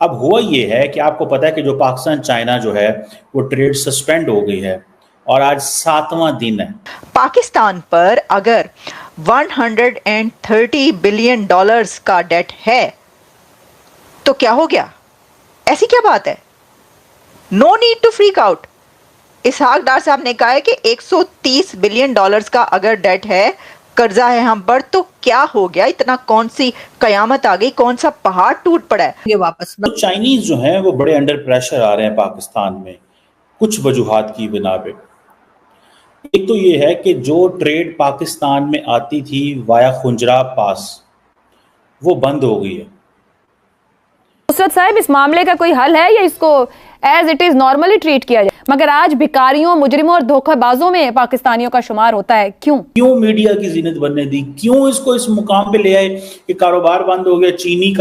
अब हुआ ये है कि आपको पता है कि जो पाकिस्तान चाइना जो है वो ट्रेड सस्पेंड हो गई है और आज 7वां दिन है। पाकिस्तान पर अगर 130 बिलियन डॉलर्स का डेट है तो क्या हो गया? ऐसी क्या बात है? No need to freak out. Ishaq Dar साहब ने कहा है कि 130 बिलियन डॉलर्स का अगर डेट है, कर्जा है हम पर, तो क्या हो गया? इतना कौन सी कयामत आ गई? कौन सा पहाड़ टूट पड़ा है? ये वापस तो चाइनीज जो हैं वो बड़े अंडर प्रेशर आ रहे हैं पाकिस्तान में कुछ वजूहात की बिना पे। एक तो ये है कि जो ट्रेड पाकिस्तान में आती थी वाया खुंजरा पास, वो बंद हो गई है। नुसरत साहब, इस मामले का कोई हल है या इसको as it is normally treat किया जाए? मगर आज भिखारियों, मुजरिमों और धोखेबाजों में पाकिस्तानियों का शुमार होता है। क्यों मीडिया की जीनत बनने दी? क्यों इसको इस मुकाम पे ले आए कि कारोबार बंद हो गया? चीनी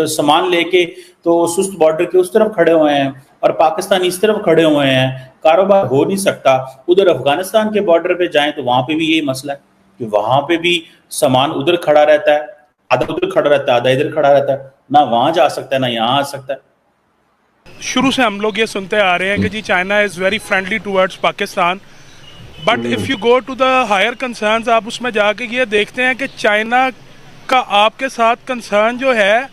सामान लेके तो सुस्त बॉर्डर के उस तरफ खड़े हुए हैं और पाकिस्तानी इस तरफ खड़े हुए हैं। कारोबार हो नहीं सकता। उधर अफगानिस्तान के बॉर्डर पे जाएं तो वहां पे भी यही मसला है कि वहां पे भी सामान उधर खड़ा रहता है, आधा उधर खड़ा रहता है, आधा इधर खड़ा रहता है। ना वहां जा सकता है ना यहाँ आ सकता है। शुरू से हम लोग ये सुनते आ रहे हैं कि जी China is very friendly towards Pakistan, but if you go to the higher concerns, आप उसमें जाके ये देखते हैं कि चाइना का आपके साथ कंसर्न जो है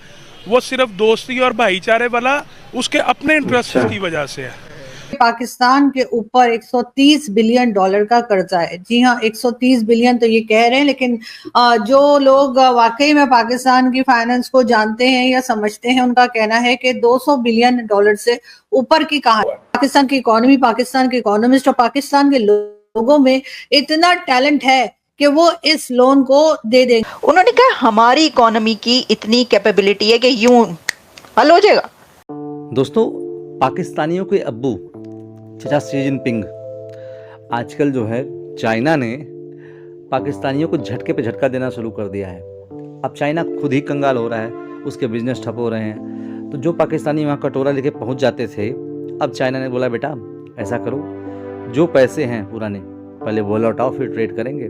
वो सिर्फ दोस्ती और भाईचारे वाला उसके अपने इंटरेस्ट की वजह से है। पाकिस्तान के ऊपर 130 बिलियन डॉलर का कर्जा है। जी हाँ, 130 बिलियन तो ये कह रहे हैं, लेकिन जो लोग वाकई में पाकिस्तान की फाइनेंस को जानते हैं या समझते हैं, उनका कहना है कि 200 बिलियन डॉलर से ऊपर की कहानी। पाकिस्तान की इकोनॉमी, पाकिस्तान के इकोनॉमिस्ट और पाकिस्तान के लोगों में इतना टैलेंट है कि वो इस लोन को दे देंगे। उन्होंने कहा हमारी इकोनॉमी की इतनी कैपेबिलिटी है कि यूं हल हो जाएगा। दोस्तों, पाकिस्तानियों के अब्बू चाचा शी जिनपिंग आजकल जो है चाइना ने पाकिस्तानियों को झटके पे झटका देना शुरू कर दिया है। अब चाइना खुद ही कंगाल हो रहा है, उसके बिजनेस ठप हो रहे हैं। तो जो पाकिस्तानी वहाँ कटोरा लेके पहुँच जाते थे, अब चाइना ने बोला बेटा ऐसा करो, जो पैसे हैं पुराने पहले वो लौटाओ, फिर ट्रेड करेंगे।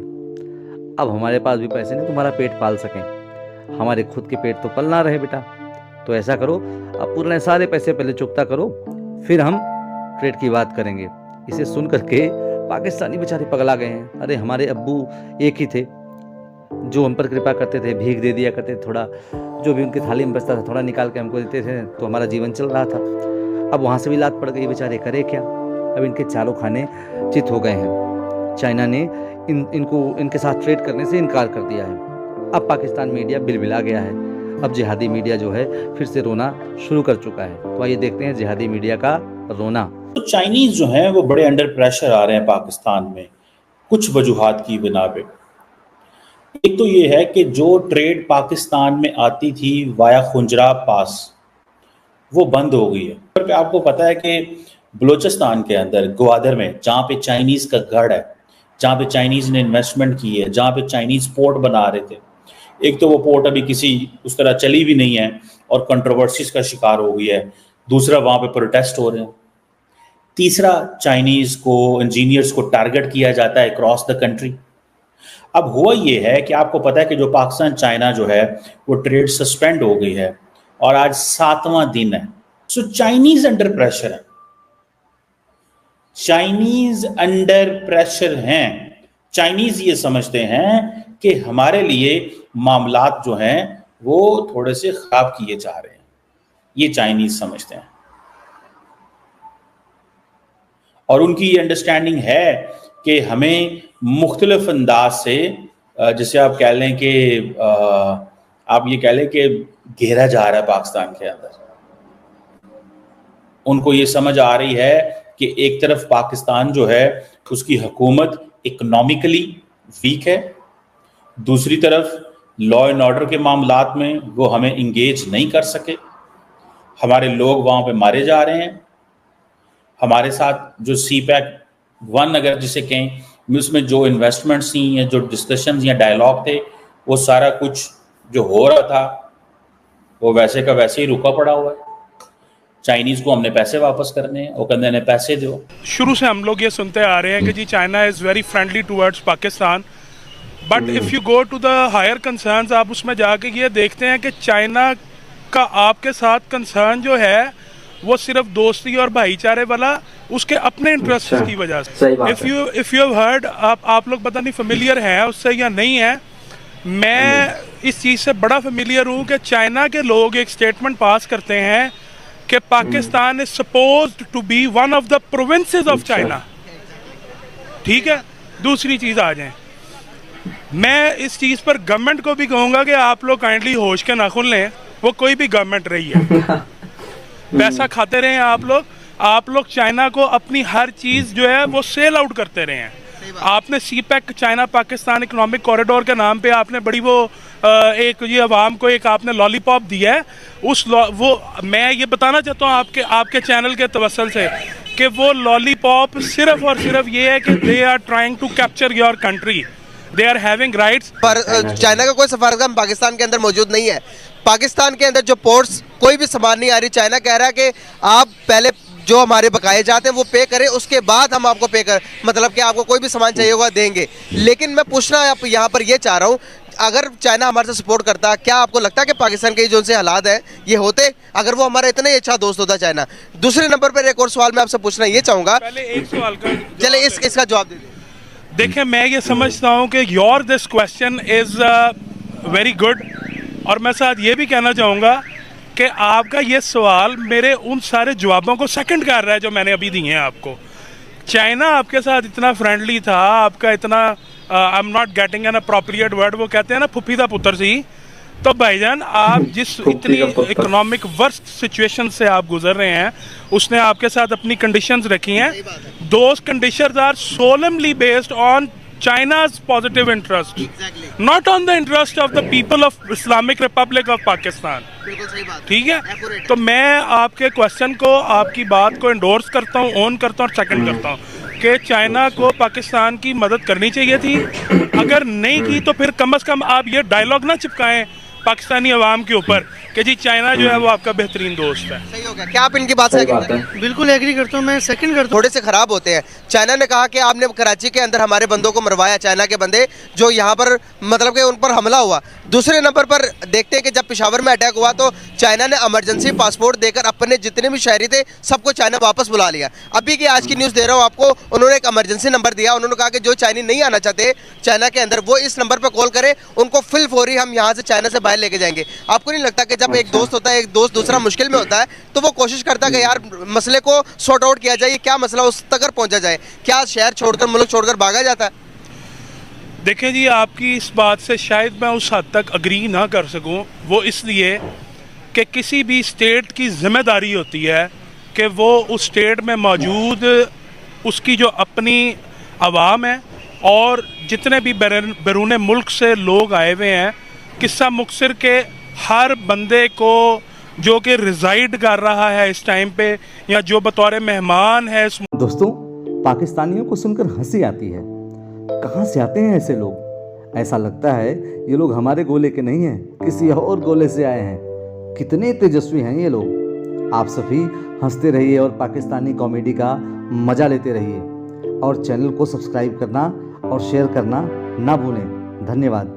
अब हमारे पास भी पैसे नहीं तुम्हारा पेट पाल सकें, हमारे खुद के पेट तो पलना रहे बेटा। तो ऐसा करो, अब पुराने सारे पैसे पहले चुकता करो, फिर हम ट्रेड की बात करेंगे। इसे सुन करके पाकिस्तानी बेचारे पगला गए हैं। अरे हमारे अब्बू एक ही थे जो हम पर कृपा करते थे, भीख दे दिया करते थे, थोड़ा जो भी उनकी थाली में बचता था थोड़ा निकाल के हमको देते थे, तो हमारा जीवन चल रहा था। अब वहाँ से भी लात पड़ गई, बेचारे करे क्या? अब इनके चारों खाने चित हो गए हैं। चाइना ने इनके साथ ट्रेड करने से इनकार कर दिया है। अब पाकिस्तान मीडिया बिलबिला गया है। अब जिहादी मीडिया जो है फिर से रोना शुरू कर चुका है। तो आइए देखते हैं जिहादी मीडिया का रोना। तो चाइनीज जो हैं वो बड़े अंडर प्रेशर आ रहे हैं पाकिस्तान में कुछ वजूहात की बिना पे। एक तो ये है कि जो ट्रेड पाकिस्तान में आती थी वाया खुंजरा पास, वो बंद हो गई है। पर आपको पता है कि बलूचिस्तान के अंदर ग्वादर में, जहाँ पे चाइनीज का गढ़ है, जहाँ पे चाइनीज ने इन्वेस्टमेंट की है, जहाँ पे चाइनीज पोर्ट बना रहे थे, एक तो वो पोर्ट अभी किसी उस तरह चली भी नहीं है और कंट्रोवर्सीज का शिकार हो गई है। दूसरा, वहाँ पे प्रोटेस्ट हो रहे हैं। तीसरा, चाइनीज को, इंजीनियर्स को टारगेट किया जाता है अक्रॉस द कंट्री। अब हुआ ये है कि आपको पता है कि जो पाकिस्तान चाइना जो है वो ट्रेड सस्पेंड हो गई है और आज 7वां दिन है। सो चाइनीज अंडर प्रेशर है, चाइनीज अंडर प्रेशर हैं। चाइनीज ये समझते हैं कि हमारे लिए मामलात जो हैं वो थोड़े से खराब किए जा रहे हैं, ये चाइनीज समझते हैं। और उनकी ये अंडरस्टैंडिंग है कि हमें मुख्तलिफ अंदाज से, जैसे आप कह लें कि आप ये कह लें कि घेरा जा रहा है पाकिस्तान के अंदर। उनको ये समझ आ रही है कि एक तरफ पाकिस्तान जो है उसकी हुकूमत इकोनॉमिकली वीक है, दूसरी तरफ लॉ एंड ऑर्डर के मामलात में वो हमें इंगेज नहीं कर सके, हमारे लोग वहाँ पे मारे जा रहे हैं। हमारे साथ जो CPEC-1 अगर जिसे कहें, उसमें जो इन्वेस्टमेंट्स थी या जो डिस्कशंस या डायलॉग थे, वो सारा कुछ जो हो रहा था वो वैसे का वैसे ही रुका पड़ा हुआ है। चाइनीज को हमने पैसे वापस करने हैं, वो कहते हैं पैसे दो। शुरू से हम लोग ये सुनते आ रहे हैं कि जी China is very friendly towards Pakistan, but if you go to the higher concerns, आप उसमें जाके ये देखते हैं कि चाइना का आपके साथ कंसर्न जो है वो सिर्फ दोस्ती और भाईचारे वाला उसके अपने इंटरेस्ट की वजह से। इफ यू हैव हर्ड, आप लोग पता नहीं फेमिलियर हैं उससे या नहीं है, मैं इस चीज़ से बड़ा फेमिलियर हूँ कि चाइना के लोग एक स्टेटमेंट पास करते हैं कि Pakistan is supposed to be one of the provinces of China. ठीक है, दूसरी चीज़ आ जाए, मैं इस चीज़ पर गवर्नमेंट को भी कहूँगा कि आप लोग काइंडली होश के नाखुन लें, वो कोई भी गवर्नमेंट रही है पैसा खाते रहे हैं आप लोग चाइना को अपनी हर चीज़ जो है वो सेल आउट करते रहे हैं। आपने CPEC China Pakistan economic corridor के नाम पे आपने बड़ी वो एक ये अवाम को एक आपने लॉलीपॉप दिया है, वो मैं ये बताना चाहता हूँ आपके चैनल के तवस्सुल से कि वो लॉलीपॉप सिर्फ और सिर्फ ये है कि they are trying to capture your country, they are having rights. पर चाइना का कोई सफारतखाना पाकिस्तान के अंदर मौजूद नहीं है। पाकिस्तान के अंदर जो पोर्ट्स कोई भी सामान नहीं आ रही, चाइना कह रहा है कि आप पहले जो हमारे बकाए जाते हैं वो पे करें, उसके बाद हम आपको पे कर, मतलब कि आपको कोई भी सामान चाहिए होगा देंगे। लेकिन मैं पूछना यहाँ पर ये चाह रहा हूँ, अगर चाइना हमारे से सपोर्ट करता, क्या आपको लगता है कि पाकिस्तान के जो से हालात हैं ये होते अगर वो हमारा इतना ही अच्छा दोस्त होता चाइना? दूसरे नंबर पर एक और सवाल मैं आपसे पूछना ये चाहूँगा, एक सवाल का चले इसका जवाब दे दें। देखिए, मैं ये समझता हूँ कि your this question is very good, और मैं साथ ये भी कहना चाहूँगा कि आपका ये सवाल मेरे उन सारे जवाबों को सेकंड कर रहा है जो मैंने अभी दिए हैं आपको। चाइना आपके साथ इतना फ्रेंडली था, आपका इतना I am not getting an appropriate word, वो कहते हैं ना फुफी दा पुत्र सी। तो भाईजान, आप जिस इतनी इकोनॉमिक वर्स्ट सिचुएशन से आप गुजर रहे हैं, उसने आपके साथ अपनी कंडीशंस रखी हैं। Those conditions are solely based on China's positive interest, not on the interest of the people of Islamic Republic of Pakistan. ठीक है, तो मैं आपके क्वेश्चन को, आपकी बात को एंडोर्स करता हूँ, ऑन करता हूँ और सेकंड करता हूँ कि चाइना को पाकिस्तान की मदद करनी चाहिए थी। अगर नहीं की तो फिर कम से कम आप ये डायलॉग ना चिपकाएं पाकिस्तानी अवाम के ऊपर कि जी चाइना जो है वो आपका बेहतरीन दोस्त है। सही हो गया। क्या आप इनकी बात से एग्री करते हैं? बिल्कुल एग्री करता हूँ, मैं सेकंड करता हूँ। थोड़े से खराब होते हैं। चाइना ने कहा कि आपने कराची के अंदर हमारे बंदों को मरवाया, चाइना के बंदे जो यहाँ पर मतलब कि उन पर हमला हुआ। दूसरे नंबर पर देखते हैं कि जब पेशावर में अटैक हुआ तो चाइना ने इमरजेंसी पासपोर्ट देकर अपने जितने भी शहरी थे सबको चाइना वापस बुला लिया। अभी की आज की न्यूज़ दे रहा हूँ आपको, उन्होंने एक इमरजेंसी नंबर दिया। उन्होंने कहा कि जो चाइनी नहीं आना चाहते चाइना के अंदर वो इस नंबर पर कॉल करें, उनको फिल फौरी हम यहाँ से चाइना से बाहर लेके जाएंगे। आपको नहीं लगता कि जब एक दोस्त होता है, एक दोस्त दूसरा मुश्किल में होता है तो वो कोशिश करता है कि यार मसले को सॉर्ट आउट किया जाए, क्या मसला उस तक पहुंचा जाए? क्या शहर छोड़कर, मुल्क छोड़कर भागा जाता है? देखें जी, आपकी इस बात से शायद मैं उस हद तक अग्री ना कर सकूं, वो इसलिए कि किसी भी स्टेट की जिम्मेदारी होती है कि वो उस स्टेट में मौजूद उसकी जो अपनी आवाम है और जितने भी बैरून मुल्क से लोग आए हुए हैं, किस्सा मुक्सिर के हर बंदे को जो कि रिजाइड कर रहा है इस टाइम पे या जो बतौर मेहमान है। दोस्तों, पाकिस्तानियों को सुनकर हंसी आती है। कहाँ से आते हैं ऐसे लोग? ऐसा लगता है ये लोग हमारे गोले के नहीं हैं, किसी और गोले से आए हैं। कितने तेजस्वी हैं ये लोग। आप सभी हंसते रहिए और पाकिस्तानी कॉमेडी का मज़ा लेते रहिए और चैनल को सब्सक्राइब करना और शेयर करना ना भूलें। धन्यवाद।